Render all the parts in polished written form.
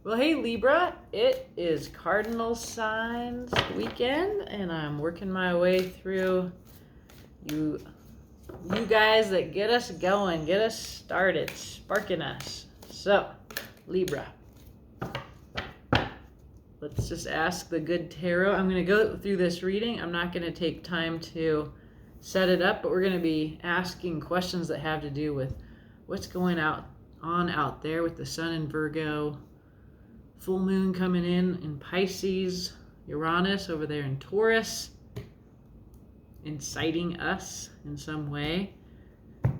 Well, hey Libra, it is Cardinal Signs weekend, and I'm working my way through you guys that get us going, get us started, sparking us. So, Libra, let's just ask the good tarot. I'm going to go through this reading. I'm not going to take time to set it up, but we're going to be asking questions that have to do with what's going on out there with the sun in Virgo, full moon coming in Pisces, Uranus over there in Taurus, inciting us in some way.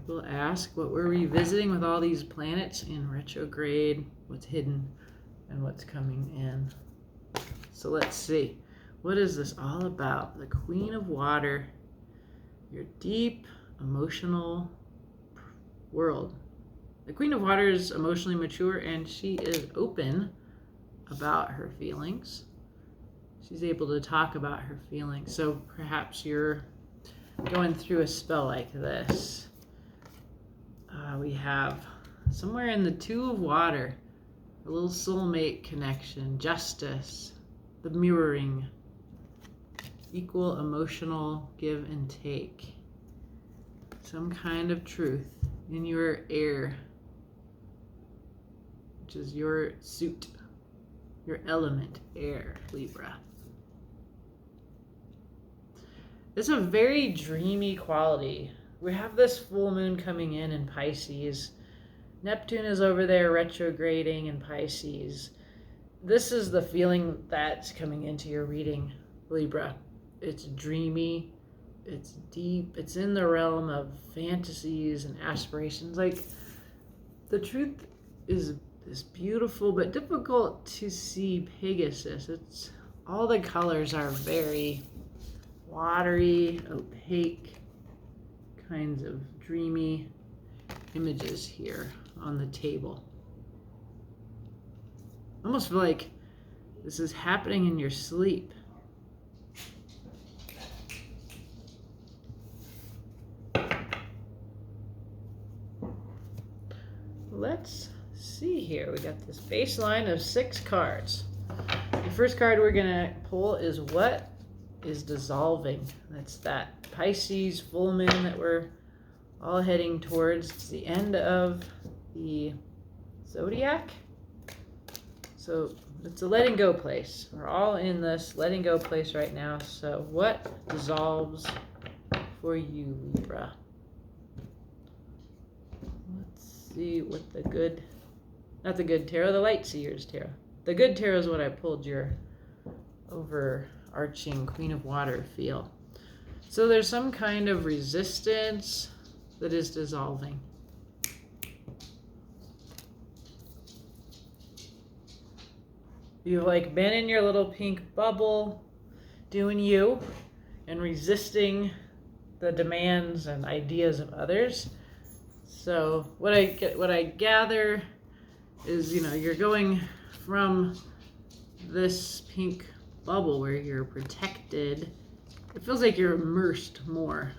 We'll ask what we're revisiting with all these planets in retrograde, what's hidden and what's coming in. So let's see. What is this all about? The Queen of Water, your deep emotional world. The Queen of Water is emotionally mature, and she is open about her feelings. She's able to talk about her feelings. So perhaps you're going through a spell like this. We have somewhere in the Two of Water, a little soulmate connection, justice, the mirroring, equal emotional give and take, some kind of truth in your air, which is your suit, your element, air, Libra. It's a very dreamy quality. We have this full moon coming in Pisces. Neptune is over there retrograding in Pisces. This is the feeling that's coming into your reading, Libra. It's dreamy, it's deep, it's in the realm of fantasies and aspirations. Like, the truth is this beautiful but difficult to see Pegasus. It's all the colors are very watery, opaque, kinds of dreamy images here on the table. Almost feel like this is happening in your sleep. Let's see here. We got this baseline of 6 cards. The first card we're gonna pull is what is dissolving. That's that Pisces full moon that we're all heading towards. It's the end of the zodiac. So it's a letting go place. We're all in this letting go place right now. So what dissolves for you, Libra? Let's see what the good, not the good tarot, the light seers tarot. The good tarot is what I pulled, your overarching Queen of Water feel. So there's some kind of resistance that is dissolving. You've like been in your little pink bubble doing you and resisting the demands and ideas of others. So what I gather is, you're going from this pink bubble where you're protected. It feels like you're immersed more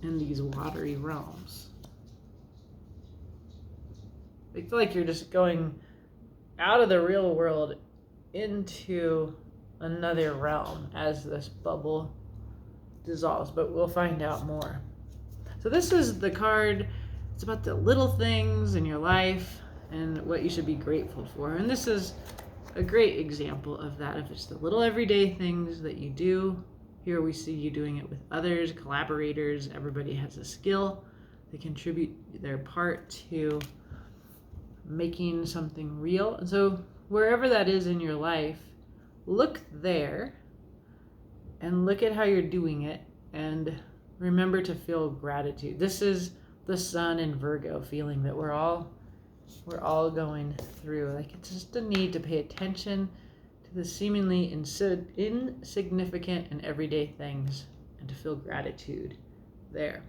in these watery realms. I feel like you're just going out of the real world into another realm as this bubble dissolves, but we'll find out more. So this is the card. It's about the little things in your life and what you should be grateful for. And this is a great example of that. If it's the little everyday things that you do, here we see you doing it with others, collaborators. Everybody has a skill. They contribute their part to making something real. And so wherever that is in your life, look there and look at how you're doing it and remember to feel gratitude. This is the sun in Virgo feeling that we're all going through. Like, it's just a need to pay attention to the seemingly insignificant and everyday things and to feel gratitude there.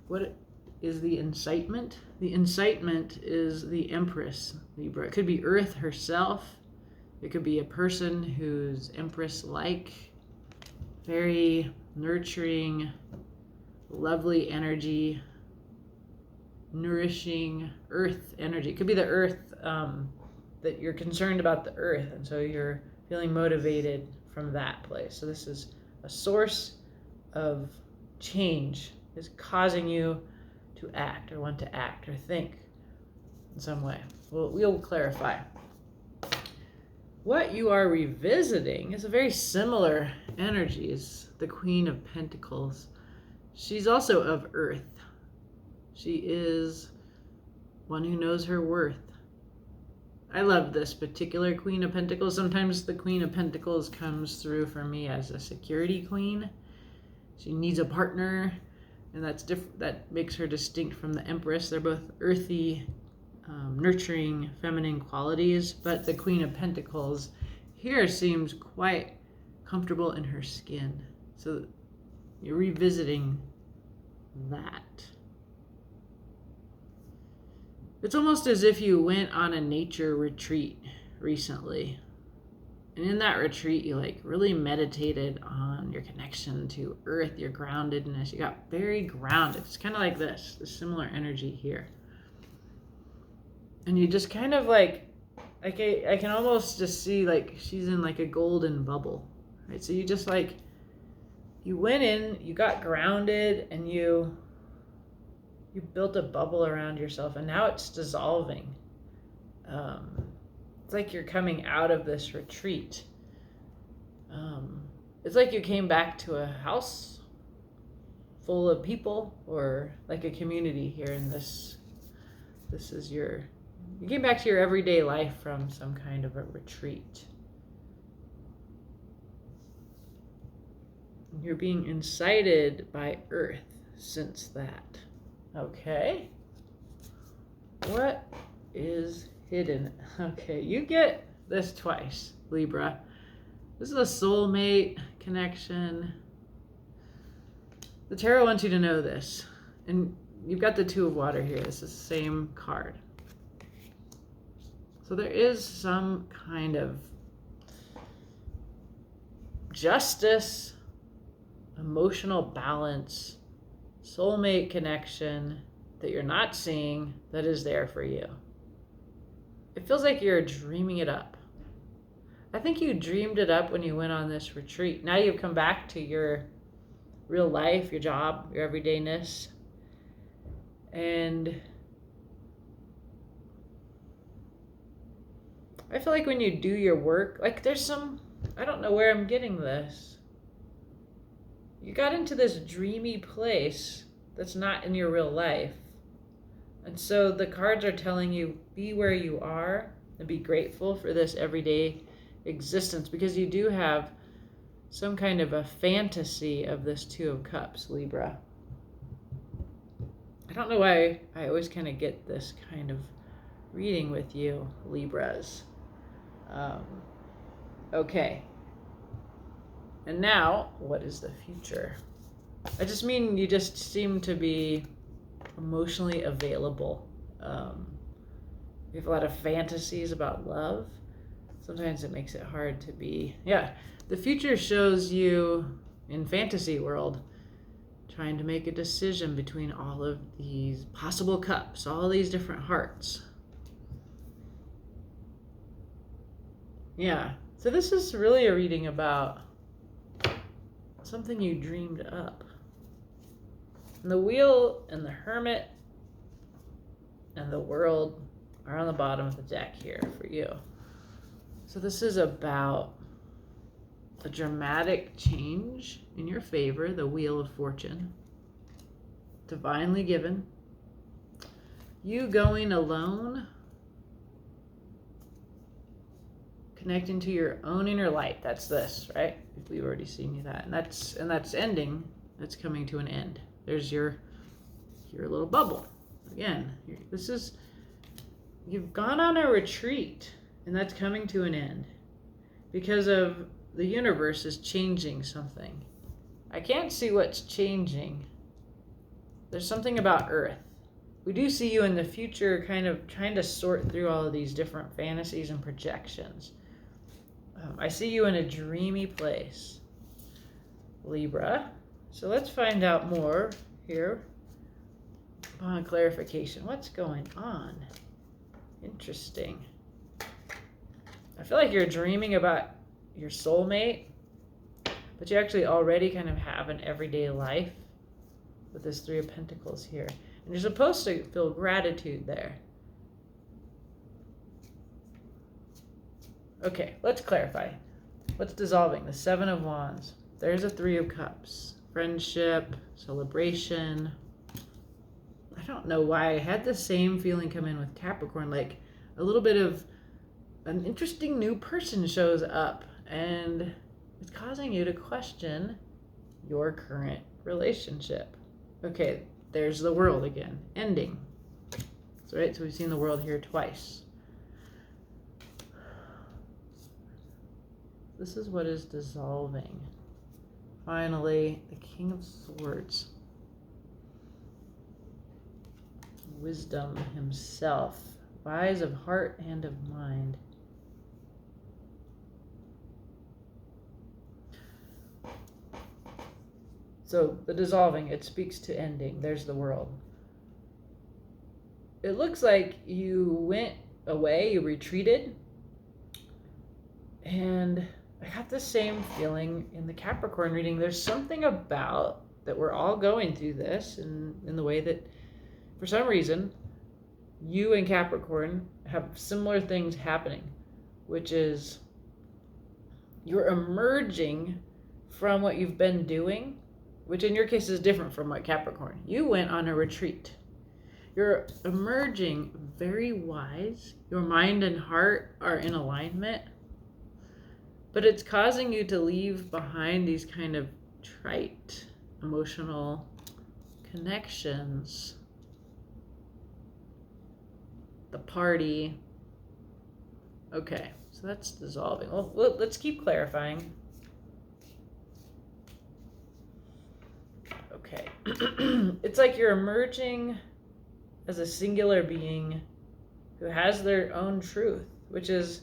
What is the incitement? The incitement is the Empress, Libra. It could be Earth herself. It could be a person who's Empress-like, very nurturing, lovely energy, nourishing Earth energy. It could be the Earth that you're concerned about the earth, and so you're feeling motivated from that place. So this is a source of change, is causing you to act or want to act or think in some way. We'll clarify. What you are revisiting is a very similar energy as the Queen of Pentacles. She's also of earth. She is one who knows her worth. I love this particular Queen of Pentacles. Sometimes the Queen of Pentacles comes through for me as a security queen. She needs a partner, and that's different. That makes her distinct from the Empress. They're both earthy, nurturing, feminine qualities, but the Queen of Pentacles here seems quite comfortable in her skin. So you're revisiting that. It's almost as if you went on a nature retreat recently. And in that retreat, you really meditated on your connection to earth, your groundedness. You got very grounded. It's kind of like this similar energy here. And you just kind of I can almost just see she's in a golden bubble, right? So you just you went in, you got grounded, and you built a bubble around yourself, and now it's dissolving. It's like you're coming out of this retreat. It's like you came back to a house full of people, or a community here in this is you came back to your everyday life from some kind of a retreat. You're being incited by earth since that. Okay. What is hidden? Okay, you get this twice, Libra. This is a soulmate connection. The tarot wants you to know this. And you've got the Two of Water here. This is the same card. So there is some kind of justice, emotional balance, soulmate connection that you're not seeing that is there for you. It feels like you're dreaming it up. I think you dreamed it up when you went on this retreat. Now you've come back to your real life, your job, your everydayness. And I feel like when you do your work, there's some, I don't know where I'm getting this. You got into this dreamy place that's not in your real life. And so the cards are telling you, be where you are and be grateful for this everyday existence, because you do have some kind of a fantasy of this Two of Cups, Libra. I don't know why I always kind of get this kind of reading with you, Libras. Okay. And now, what is the future? I just mean you just seem to be emotionally available. You have a lot of fantasies about love. Sometimes it makes it hard to be. Yeah, the future shows you in fantasy world trying to make a decision between all of these possible cups, all these different hearts. Yeah, so this is really a reading about something you dreamed up. And the Wheel and the Hermit and the World are on the bottom of the deck here for you. So this is about a dramatic change in your favor, the Wheel of Fortune, divinely given. You going alone, connecting to your own inner light. That's this, right? We've already seen you that. And that's ending. That's coming to an end. There's your little bubble. Again, you've gone on a retreat, and that's coming to an end because of the universe is changing something. I can't see what's changing. There's something about Earth. We do see you in the future kind of trying to sort through all of these different fantasies and projections. I see you in a dreamy place, Libra. So let's find out more here upon clarification. What's going on Interesting. I feel like you're dreaming about your soulmate, but you actually already kind of have an everyday life with this Three of Pentacles here. And you're supposed to feel gratitude there. Okay, let's clarify. What's dissolving? The Seven of Wands. There's a Three of Cups. Friendship, celebration. I don't know why I had the same feeling come in with Capricorn, like a little bit of an interesting new person shows up and it's causing you to question your current relationship. Okay, there's the World again, ending. So, right, so we've seen the World here twice. This is what is dissolving. Finally, the King of Swords. Wisdom himself. Wise of heart and of mind. So the dissolving, it speaks to ending. There's the World. It looks like you went away, you retreated, and I got the same feeling in the Capricorn reading. There's something about that we're all going through this in the way that for some reason you and Capricorn have similar things happening, which is you're emerging from what you've been doing, which in your case is different from what Capricorn. You went on a retreat. You're emerging very wise. Your mind and heart are in alignment. But it's causing you to leave behind these kind of trite emotional connections. The party. Okay, so that's dissolving. Well, let's keep clarifying. Okay. It's like you're emerging as a singular being who has their own truth, which is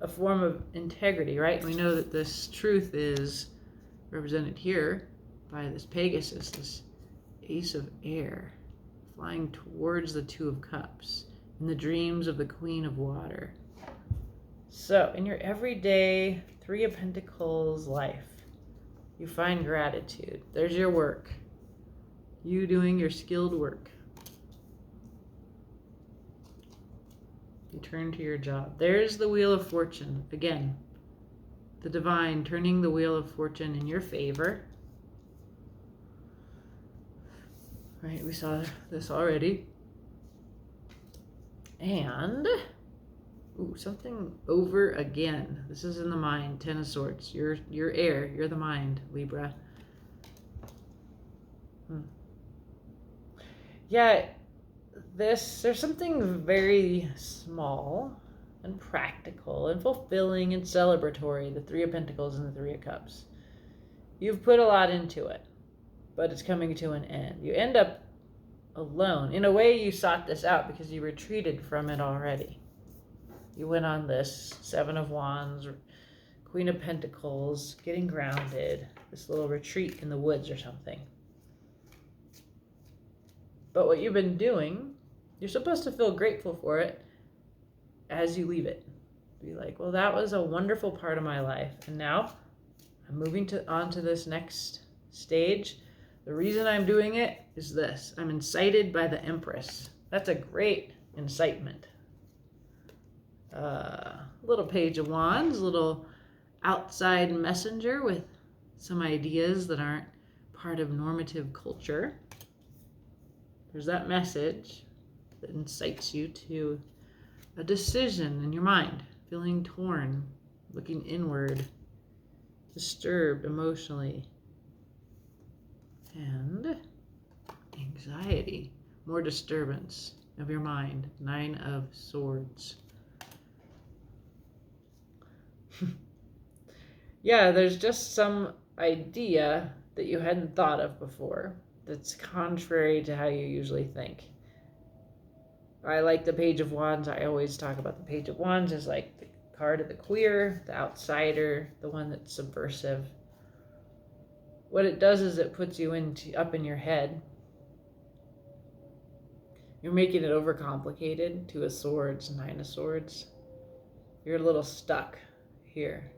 a form of integrity, right? We know that this truth is represented here by this Pegasus, this Ace of Air, flying towards the Two of Cups in the dreams of the Queen of Water. So in your everyday Three of Pentacles life, you find gratitude. There's your work. You doing your skilled work. You turn to your job. There's the Wheel of Fortune. Again, the divine turning the Wheel of Fortune in your favor. Right, we saw this already. And, ooh, something over again. This is in the mind. Ten of Swords. You're air. You're the mind, Libra. Yeah, there's something very small and practical and fulfilling and celebratory, the Three of Pentacles and the Three of Cups. You've put a lot into it, but it's coming to an end. You end up alone. In a way, you sought this out because you retreated from it already. You went on this Seven of Wands, Queen of Pentacles, getting grounded, this little retreat in the woods or something. But what you've been doing, you're supposed to feel grateful for it as you leave it. Be like, well, that was a wonderful part of my life. And now I'm moving on to this next stage. The reason I'm doing it is this. I'm incited by the Empress. That's a great incitement. Little Page of Wands, little outside messenger with some ideas that aren't part of normative culture. There's that message that incites you to a decision in your mind, feeling torn, looking inward, disturbed emotionally, and anxiety, more disturbance of your mind. Nine of Swords. Yeah, there's just some idea that you hadn't thought of before that's contrary to how you usually think. I like the Page of Wands. I always talk about the Page of Wands as like the card of the queer, the outsider, the one that's subversive. What it does is it puts you up in your head. You're making it overcomplicated. Two of Swords, Nine of Swords. You're a little stuck here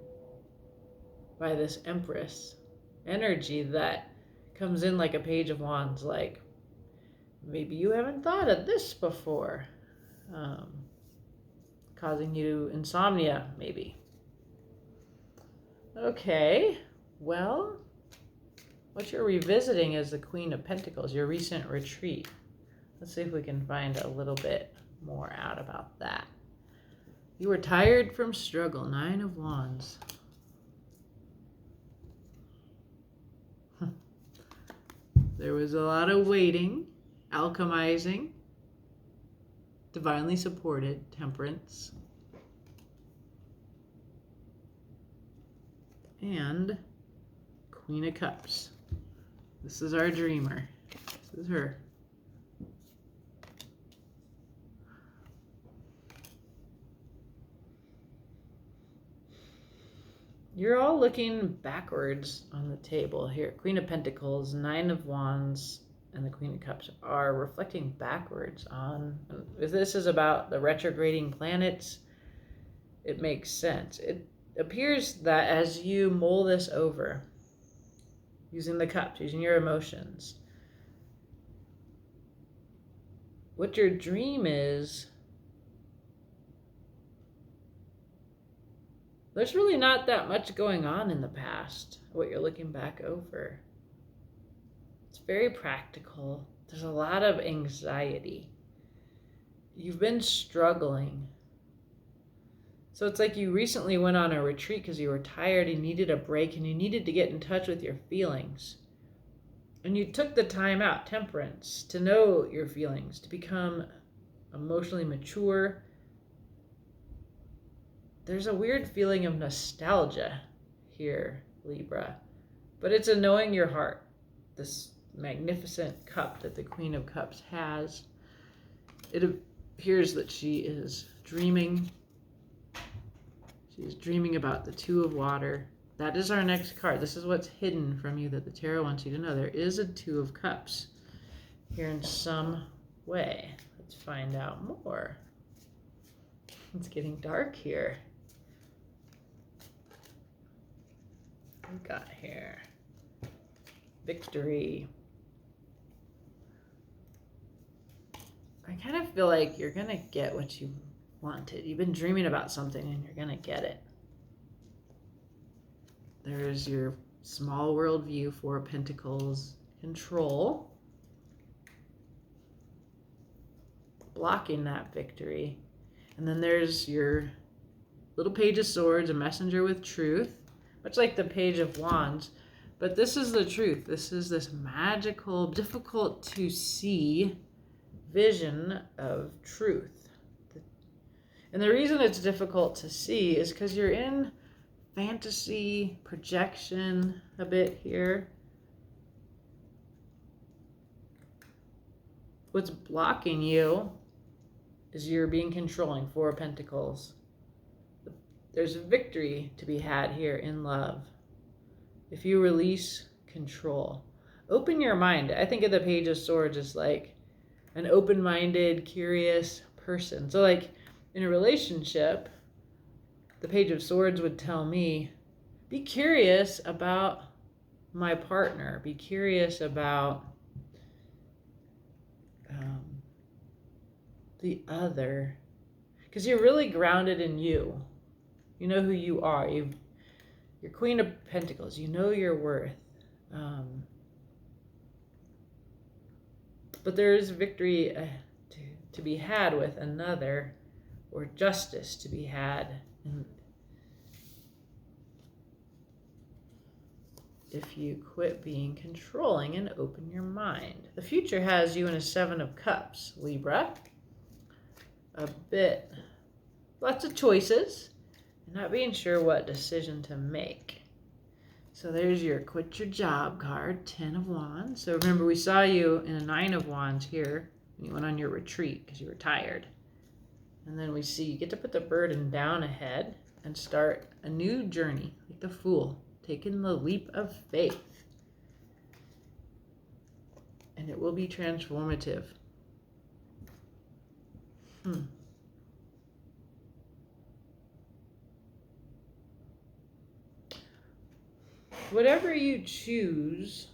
by this Empress energy that comes in like a Page of Wands, like maybe you haven't thought of this before, causing you insomnia, maybe. Okay, well, what you're revisiting is the Queen of Pentacles, your recent retreat. Let's see if we can find a little bit more out about that. You were tired from struggle, Nine of Wands. There was a lot of waiting, alchemizing, divinely supported, Temperance, and Queen of Cups. This is our dreamer. This is her. You're all looking backwards on the table here. Queen of Pentacles, Nine of Wands, and the Queen of Cups are reflecting backwards on, if this is about the retrograding planets, it makes sense. It appears that as you mull this over, using the cups, using your emotions, what your dream is, there's really not that much going on in the past, what you're looking back over. It's very practical. There's a lot of anxiety. You've been struggling. So it's like you recently went on a retreat because you were tired and needed a break and you needed to get in touch with your feelings. And you took the time out, Temperance, to know your feelings, to become emotionally mature. There's a weird feeling of nostalgia here, Libra, but it's a knowing your heart. This magnificent cup that the Queen of Cups has, it appears that she is dreaming. She's dreaming about the Two of Water. That is our next card. This is what's hidden from you that the tarot wants you to know. There is a Two of Cups here in some way. Let's find out more. It's getting dark here. We've got here victory. I kind of feel like you're gonna get what you wanted. You've been dreaming about something and you're gonna get it. There's your small world view, Four of Pentacles, control, blocking that victory. And then there's your little Page of Swords, a messenger with truth, much like the Page of Wands, but this is the truth. This is this magical, difficult to see vision of truth. And the reason it's difficult to see is because you're in fantasy, projection a bit here. What's blocking you is you're being controlling, Four of Pentacles. There's a victory to be had here in love. If you release control, open your mind. I think of the Page of Swords as like an open-minded, curious person. So like in a relationship, the Page of Swords would tell me, be curious about my partner. Be curious about the other. Because you're really grounded in you. You know who you are. You're Queen of Pentacles. You know your worth. But there is victory to be had with another, or justice to be had. And if you quit being controlling and open your mind. The future has you in a Seven of Cups, Libra. Lots of choices. Not being sure what decision to make. So there's your quit your job card, Ten of Wands. So remember, we saw you in a Nine of Wands here when you went on your retreat because you were tired. And then we see you get to put the burden down ahead and start a new journey, like the Fool, taking the leap of faith. And it will be transformative. Whatever you choose,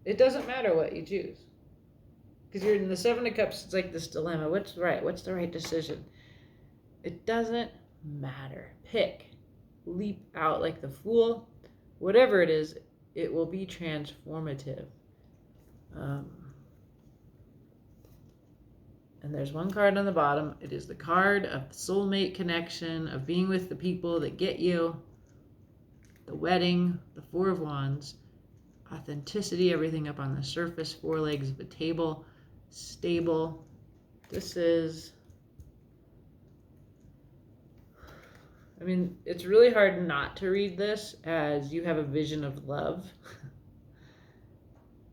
it doesn't matter what you choose. Because you're in the Seven of Cups, it's like this dilemma. What's right? What's the right decision? It doesn't matter. Pick. Leap out like the Fool. Whatever it is, it will be transformative. And there's one card on the bottom. It is the card of the soulmate connection, of being with the people that get you. The wedding, the Four of Wands, authenticity, everything up on the surface, four legs of a table, stable. This is, I mean, it's really hard not to read this as you have a vision of love.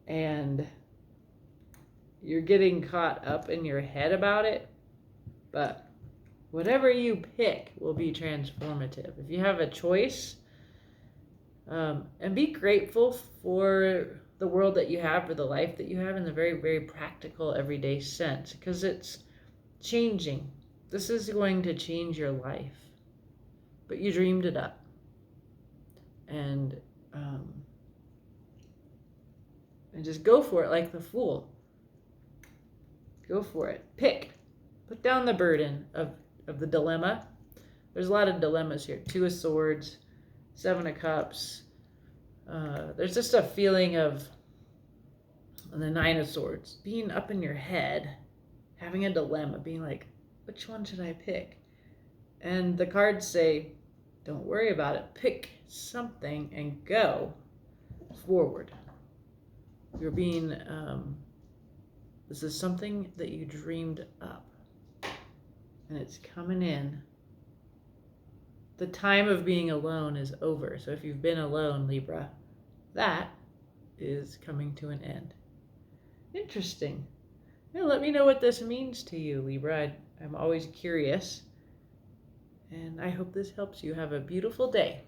And you're getting caught up in your head about it. But whatever you pick will be transformative. If you have a choice, and be grateful for the world that you have, for the life that you have in the very, very practical, everyday sense, because it's changing. This is going to change your life, but you dreamed it up. And just go for it like the Fool. Go for it. Pick. Put down the burden of the dilemma. There's a lot of dilemmas here. Two of Swords, Seven of Cups. There's just a feeling of, and the Nine of Swords, being up in your head, having a dilemma, being like, which one should I pick? And the cards say, don't worry about it. Pick something and go forward. You're being, this is something that you dreamed up. And it's coming in. The time of being alone is over. So if you've been alone, Libra, that is coming to an end. Interesting. Yeah, let me know what this means to you, Libra. I'm always curious. And I hope this helps you. Have a beautiful day.